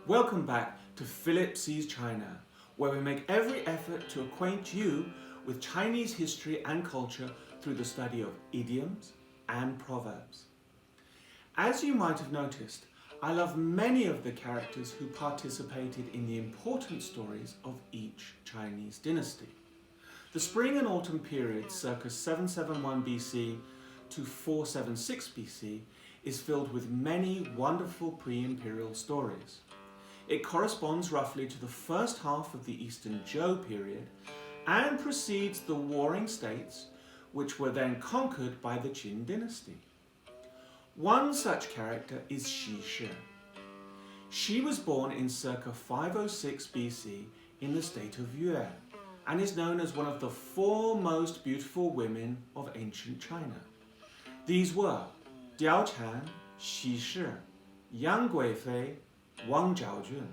Welcome back to Philip Sees China, where we make every effort to acquaint you with Chinese history and culture through the study of idioms and proverbs. As you might have noticed, I love many of the characters who participated in the important stories of each Chinese dynasty. The spring and autumn period circa 771 BC to 476 BC is filled with many wonderful pre-imperial stories. It corresponds roughly to the first half of the Eastern Zhou period and precedes the warring states, which were then conquered by the Qin dynasty. One such character is Xi Shi. She was born in circa 506 BC in the state of Yue and is known as one of the four most beautiful women of ancient China. These were Diao Chan, Xi Shi, Yang Guifei, Wang Zhaojun.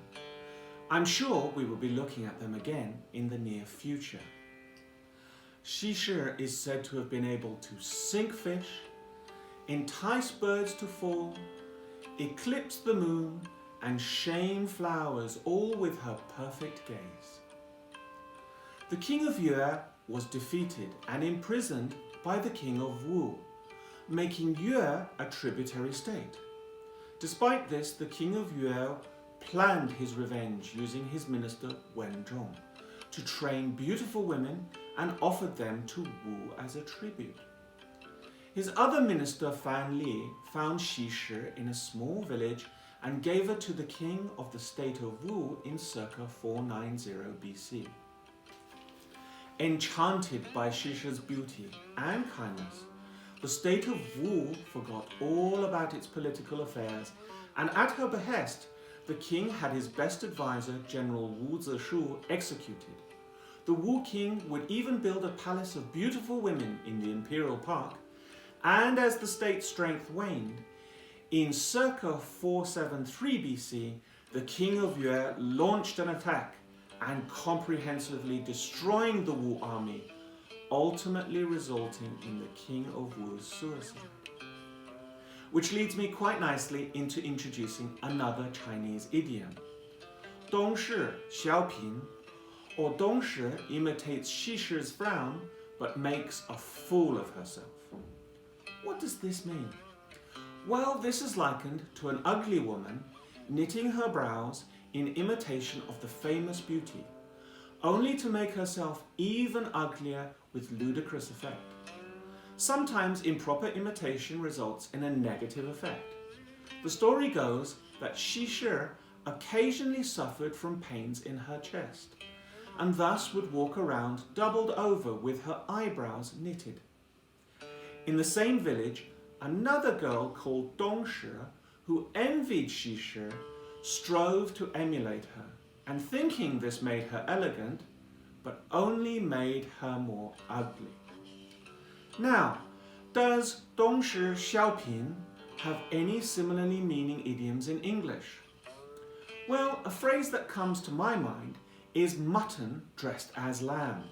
I'm sure we will be looking at them again in the near future. Xi Shi is said to have been able to sink fish, entice birds to fall, eclipse the moon, and shame flowers, all with her perfect gaze. The king of Yue was defeated and imprisoned by the king of Wu, making Yue a tributary state. Despite this, the king of Yue planned his revenge using his minister Wenzhong to train beautiful women and offered them to Wu as a tribute. His other minister Fan Li found Xi Shi in a small village and gave her to the king of the state of Wu in circa 490 BC. Enchanted by Xi Shi's beauty and kindness, the state of Wu forgot all about its political affairs, and at her behest, the king had his best advisor, General Wu Zishu, executed. The Wu king would even build a palace of beautiful women in the imperial park, and as the state's strength waned, in circa 473 BC, the king of Yue launched an attack and comprehensively destroying the Wu army, ultimately resulting in the king of Wu's suicide. Which leads me quite nicely into introducing another Chinese idiom. Dōngshī-xiàopín, or Dong Shi imitates Xi Shi's frown but makes a fool of herself. What does this mean? Well, this is likened to an ugly woman knitting her brows in imitation of the famous beauty, only to make herself even uglier with ludicrous effect. Sometimes improper imitation results in a negative effect. The story goes that Xi Shi occasionally suffered from pains in her chest, and thus would walk around doubled over with her eyebrows knitted. In the same village, another girl called Dong Shi, who envied Xi Shi, strove to emulate her, and thinking this made her elegant, but only made her more ugly. Now, does Dōngshī-xiàopín have any similarly meaning idioms in English? Well, a phrase that comes to my mind is mutton dressed as lamb.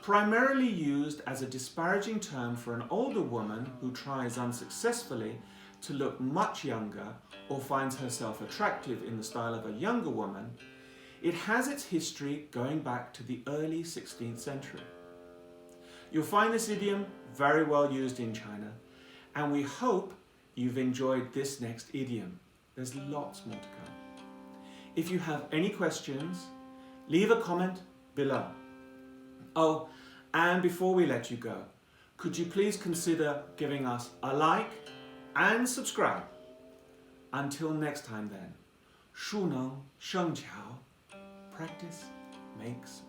Primarily used as a disparaging term for an older woman who tries unsuccessfully to look much younger or finds herself attractive in the style of a younger woman, it has its history going back to the early 16th century. You'll find this idiom very well used in China, and we hope you've enjoyed this next idiom. There's lots more to come. If you have any questions, leave a comment below. Oh, and before we let you go, could you please consider giving us a like and subscribe? Until next time then, 熟能生巧. Practice makes